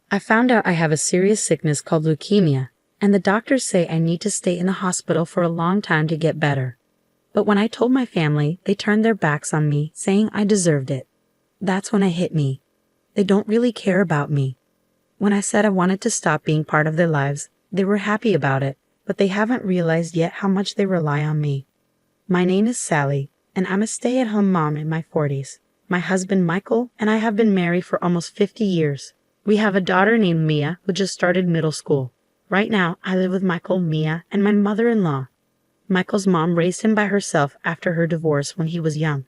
I found out I have a serious sickness called leukemia, and the doctors say I need to stay in the hospital for a long time to get better. But when I told my family, they turned their backs on me, saying I deserved it. That's when it hit me. They don't really care about me. When I said I wanted to stop being part of their lives, they were happy about it, but they haven't realized yet how much they rely on me. My name is Sally, and I'm a stay-at-home mom in my 40s. My husband Michael and I have been married for almost 50 years. We have a daughter named Mia who just started middle school. Right now, I live with Michael, Mia, and my mother-in-law. Michael's mom raised him by herself after her divorce when he was young.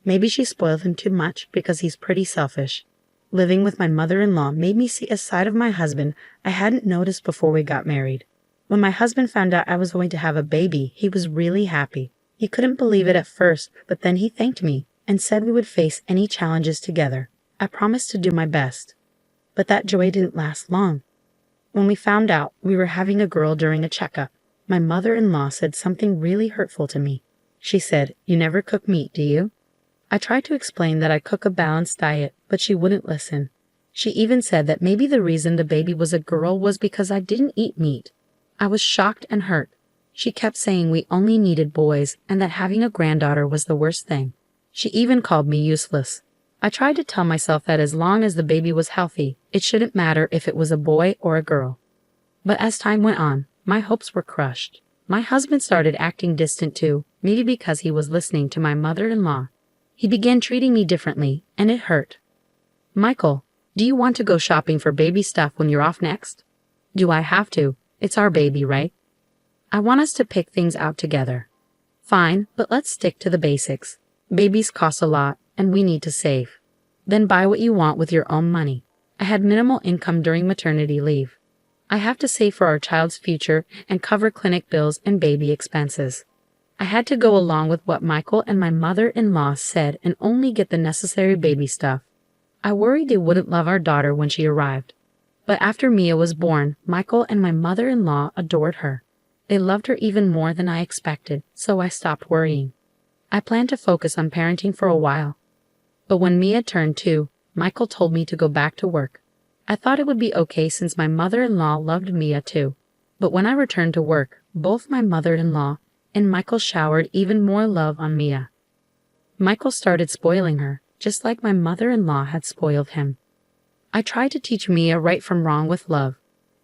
Maybe she spoiled him too much because he's pretty selfish. Living with my mother-in-law made me see a side of my husband I hadn't noticed before we got married. When my husband found out I was going to have a baby, he was really happy. He couldn't believe it at first, but then he thanked me and said we would face any challenges together. I promised to do my best. But that joy didn't last long. When we found out we were having a girl during a checkup, my mother-in-law said something really hurtful to me. She said, "You never cook meat, do you?" I tried to explain that I cook a balanced diet, but she wouldn't listen. She even said that maybe the reason the baby was a girl was because I didn't eat meat. I was shocked and hurt. She kept saying we only needed boys and that having a granddaughter was the worst thing. She even called me useless. I tried to tell myself that as long as the baby was healthy, it shouldn't matter if it was a boy or a girl. But as time went on, my hopes were crushed. My husband started acting distant too, maybe because he was listening to my mother-in-law. He began treating me differently, and it hurt. "Michael, do you want to go shopping for baby stuff when you're off next?" "Do I have to? It's our baby, right?" "I want us to pick things out together." "Fine, but let's stick to the basics. Babies cost a lot, and we need to save." "Then buy what you want with your own money." I had minimal income during maternity leave. I have to save for our child's future and cover clinic bills and baby expenses. I had to go along with what Michael and my mother-in-law said and only get the necessary baby stuff. I worried they wouldn't love our daughter when she arrived. But after Mia was born, Michael and my mother-in-law adored her. They loved her even more than I expected, so I stopped worrying. I planned to focus on parenting for a while. But when Mia turned 2, Michael told me to go back to work. I thought it would be okay since my mother-in-law loved Mia too. But when I returned to work, both my mother-in-law and Michael showered even more love on Mia. Michael started spoiling her, just like my mother-in-law had spoiled him. I tried to teach Mia right from wrong with love,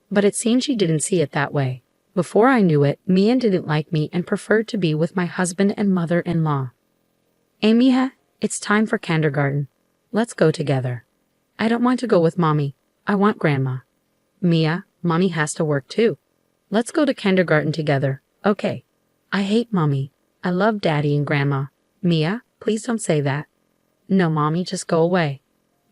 but it seemed she didn't see it that way. Before I knew it, Mia didn't like me and preferred to be with my husband and mother-in-law. "Hey Mia, it's time for kindergarten. Let's go together." "I don't want to go with Mommy. I want Grandma." "Mia, Mommy has to work too. Let's go to kindergarten together, okay?" "I hate Mommy. I love Daddy and Grandma." "Mia, please don't say that." "No, Mommy, just go away."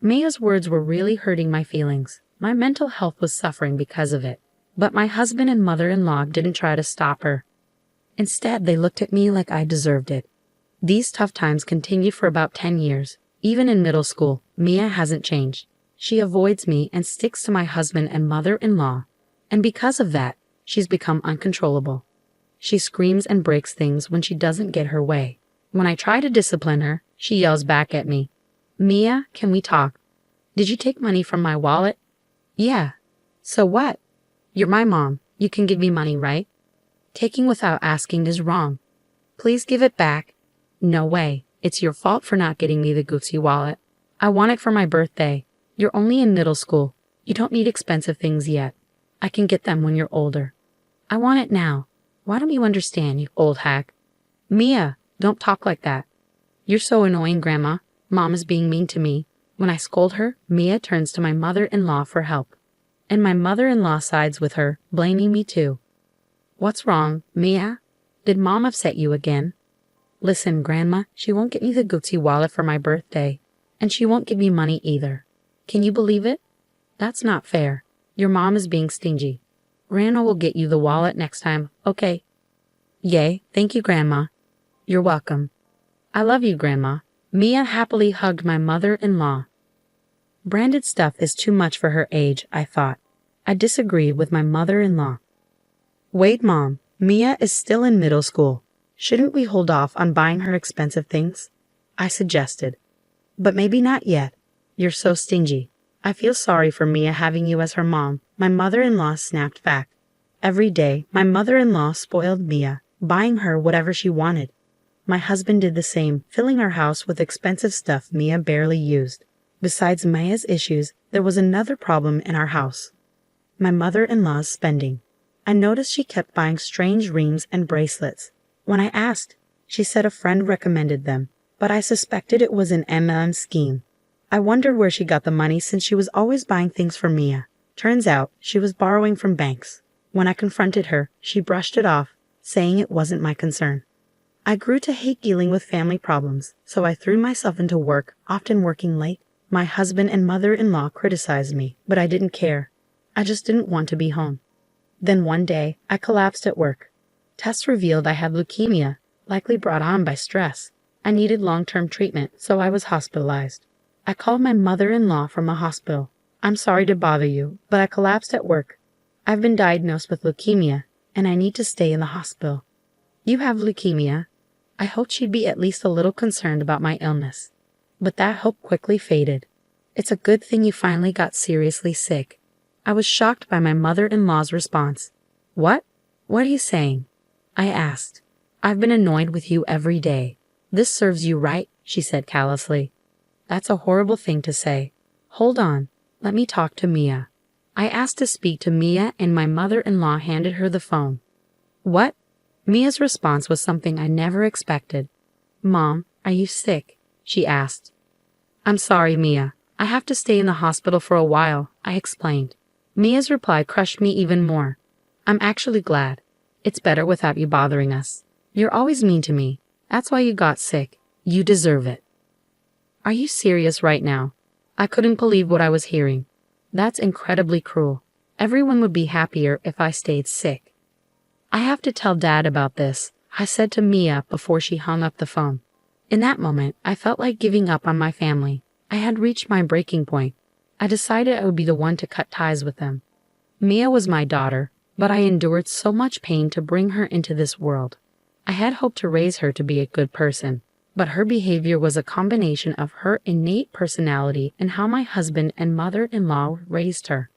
Mia's words were really hurting my feelings. My mental health was suffering because of it. But my husband and mother-in-law didn't try to stop her. Instead, they looked at me like I deserved it. These tough times continued for about 10 years. Even in middle school, Mia hasn't changed. She avoids me and sticks to my husband and mother-in-law. And because of that, she's become uncontrollable. She screams and breaks things when she doesn't get her way. When I try to discipline her, she yells back at me. "Mia, can we talk? Did you take money from my wallet?" "Yeah." "So what? You're my mom. You can give me money, right?" "Taking without asking is wrong." "Please give it back." "No way. It's your fault for not getting me the Gucci wallet. I want it for my birthday. You're only in middle school. You don't need expensive things yet. I can get them when you're older." "I want it now. Why don't you understand, you old hack?" "Mia, don't talk like that." "You're so annoying, Grandma. Mom is being mean to me." When I scold her, Mia turns to my mother-in-law for help. And my mother-in-law sides with her, blaming me too. "What's wrong, Mia? Did Mom upset you again?" "Listen, Grandma, she won't get me the Gucci wallet for my birthday, and she won't give me money either. Can you believe it? That's not fair. Your mom is being stingy. Grandma will get you the wallet next time, okay?" "Yay, thank you, Grandma." "You're welcome." "I love you, Grandma." Mia happily hugged my mother-in-law. Branded stuff is too much for her age, I thought. I disagreed with my mother-in-law. "Wait, Mom, Mia is still in middle school. Shouldn't we hold off on buying her expensive things?" I suggested. "But maybe not yet. You're so stingy." I feel sorry for Mia having you as her mom, my mother-in-law snapped back. Every day, my mother-in-law spoiled Mia, buying her whatever she wanted. My husband did the same, filling our house with expensive stuff Mia barely used. Besides Mia's issues, there was another problem in our house. My mother-in-law's spending. I noticed she kept buying strange rings and bracelets. When I asked, she said a friend recommended them, but I suspected it was an MLM scheme. I wondered where she got the money since she was always buying things for Mia. Turns out, she was borrowing from banks. When I confronted her, she brushed it off, saying it wasn't my concern. I grew to hate dealing with family problems, so I threw myself into work, often working late. My husband and mother-in-law criticized me, but I didn't care. I just didn't want to be home. Then one day, I collapsed at work. Tests revealed I had leukemia, likely brought on by stress. I needed long-term treatment, so I was hospitalized. I called my mother-in-law from a hospital. I'm sorry to bother you, but I collapsed at work. I've been diagnosed with leukemia, and I need to stay in the hospital. You have leukemia? I hoped she'd be at least a little concerned about my illness. But that hope quickly faded. It's a good thing you finally got seriously sick. I was shocked by my mother-in-law's response. What? What are you saying? I asked. I've been annoyed with you every day. This serves you right, she said callously. That's a horrible thing to say. Hold on, let me talk to Mia. I asked to speak to Mia and my mother-in-law handed her the phone. What? Mia's response was something I never expected. Mom, are you sick? She asked. I'm sorry, Mia. I have to stay in the hospital for a while, I explained. Mia's reply crushed me even more. I'm actually glad. It's better without you bothering us. You're always mean to me. That's why you got sick. You deserve it. Are you serious right now? I couldn't believe what I was hearing. That's incredibly cruel. Everyone would be happier if I stayed sick. I have to tell Dad about this, I said to Mia before she hung up the phone. In that moment, I felt like giving up on my family. I had reached my breaking point. I decided I would be the one to cut ties with them. Mia was my daughter, but I endured so much pain to bring her into this world. I had hoped to raise her to be a good person. But her behavior was a combination of her innate personality and how my husband and mother-in-law raised her.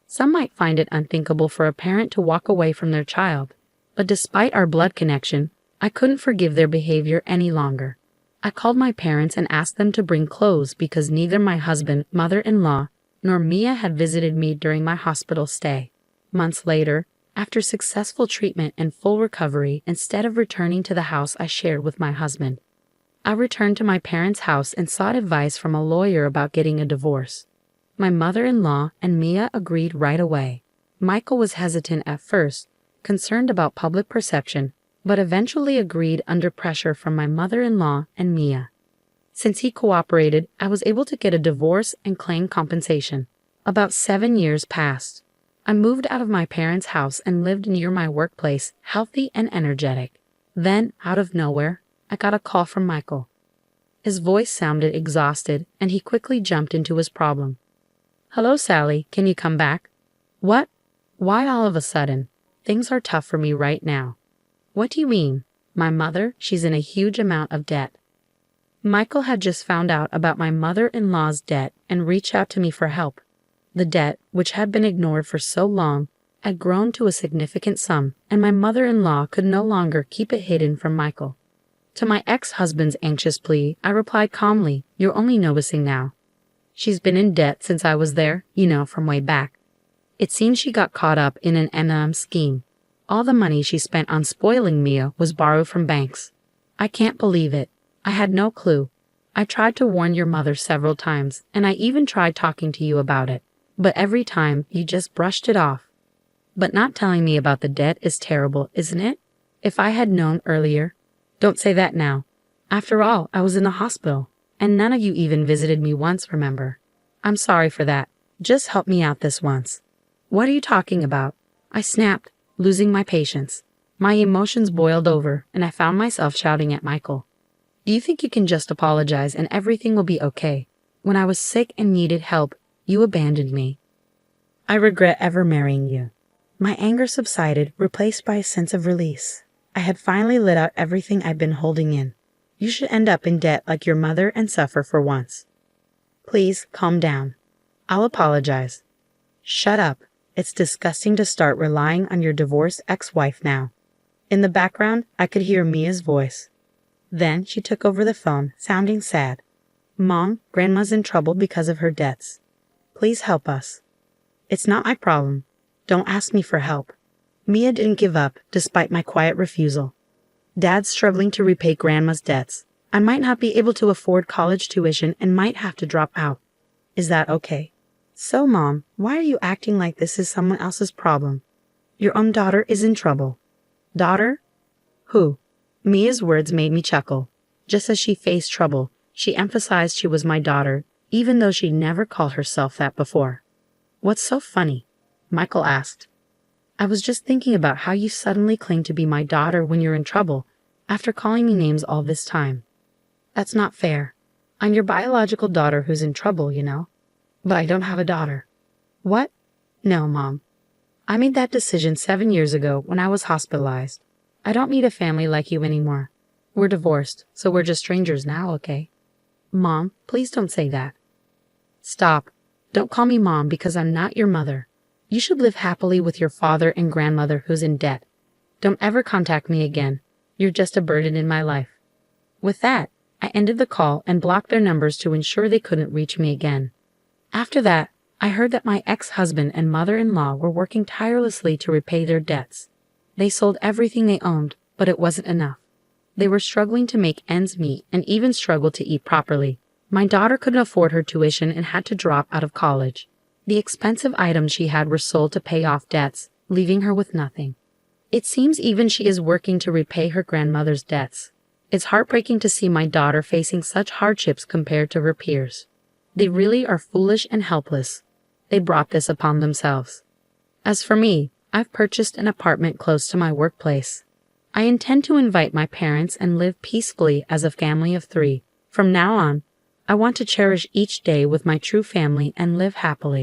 Some might find it unthinkable for a parent to walk away from their child, but despite our blood connection, I couldn't forgive their behavior any longer. I called my parents and asked them to bring clothes because neither my husband, mother-in-law, nor Mia had visited me during my hospital stay. Months later, after successful treatment and full recovery, instead of returning to the house I shared with my husband, I returned to my parents' house and sought advice from a lawyer about getting a divorce. My mother-in-law and Mia agreed right away. Michael was hesitant at first, concerned about public perception, but eventually agreed under pressure from my mother-in-law and Mia. Since he cooperated, I was able to get a divorce and claim compensation. About 7 years passed. I moved out of my parents' house and lived near my workplace, healthy and energetic. Then, out of nowhere, I got a call from Michael. His voice sounded exhausted, and he quickly jumped into his problem. Hello, Sally, can you come back? What? Why all of a sudden? Things are tough for me right now. What do you mean? My mother, she's in a huge amount of debt. Michael had just found out about my mother-in-law's debt and reached out to me for help. The debt, which had been ignored for so long, had grown to a significant sum, and my mother-in-law could no longer keep it hidden from Michael. To my ex-husband's anxious plea, I replied calmly, "You're only noticing now. She's been in debt since I was there, from way back. It seems she got caught up in an MLM scheme. All the money she spent on spoiling Mia was borrowed from banks. I can't believe it. I had no clue. I tried to warn your mother several times, and I even tried talking to you about it. But every time, you just brushed it off. But not telling me about the debt is terrible, isn't it? If I had known earlier..." "Don't say that now. After all, I was in the hospital, and none of you even visited me once, remember? I'm sorry for that. Just help me out this once." "What are you talking about?" I snapped, losing my patience. My emotions boiled over, and I found myself shouting at Michael. "Do you think you can just apologize and everything will be okay? When I was sick and needed help, you abandoned me. I regret ever marrying you." My anger subsided, replaced by a sense of release. I had finally let out everything I'd been holding in. You should end up in debt like your mother and suffer for once. Please calm down. I'll apologize. Shut up. It's disgusting to start relying on your divorced ex-wife now. In the background, I could hear Mia's voice. Then she took over the phone, sounding sad. Mom, Grandma's in trouble because of her debts. Please help us. It's not my problem. Don't ask me for help. Mia didn't give up, despite my quiet refusal. Dad's struggling to repay Grandma's debts. I might not be able to afford college tuition and might have to drop out. Is that okay? So, Mom, why are you acting like this is someone else's problem? Your own daughter is in trouble. Daughter? Who? Mia's words made me chuckle. Just as she faced trouble, she emphasized she was my daughter, even though she'd never called herself that before. What's so funny? Michael asked. I was just thinking about how you suddenly claim to be my daughter when you're in trouble, after calling me names all this time. That's not fair. I'm your biological daughter who's in trouble, you know. But I don't have a daughter. What? No, Mom. I made that decision 7 years ago when I was hospitalized. I don't need a family like you anymore. We're divorced, so we're just strangers now, okay? Mom, please don't say that. Stop. Don't call me Mom because I'm not your mother. You should live happily with your father and grandmother who's in debt. Don't ever contact me again. You're just a burden in my life. With that, I ended the call and blocked their numbers to ensure they couldn't reach me again. After that, I heard that my ex-husband and mother-in-law were working tirelessly to repay their debts. They sold everything they owned, but it wasn't enough. They were struggling to make ends meet and even struggled to eat properly. My daughter couldn't afford her tuition and had to drop out of college. The expensive items she had were sold to pay off debts, leaving her with nothing. It seems even she is working to repay her grandmother's debts. It's heartbreaking to see my daughter facing such hardships compared to her peers. They really are foolish and helpless. They brought this upon themselves. As for me, I've purchased an apartment close to my workplace. I intend to invite my parents and live peacefully as a family of 3. From now on, I want to cherish each day with my true family and live happily.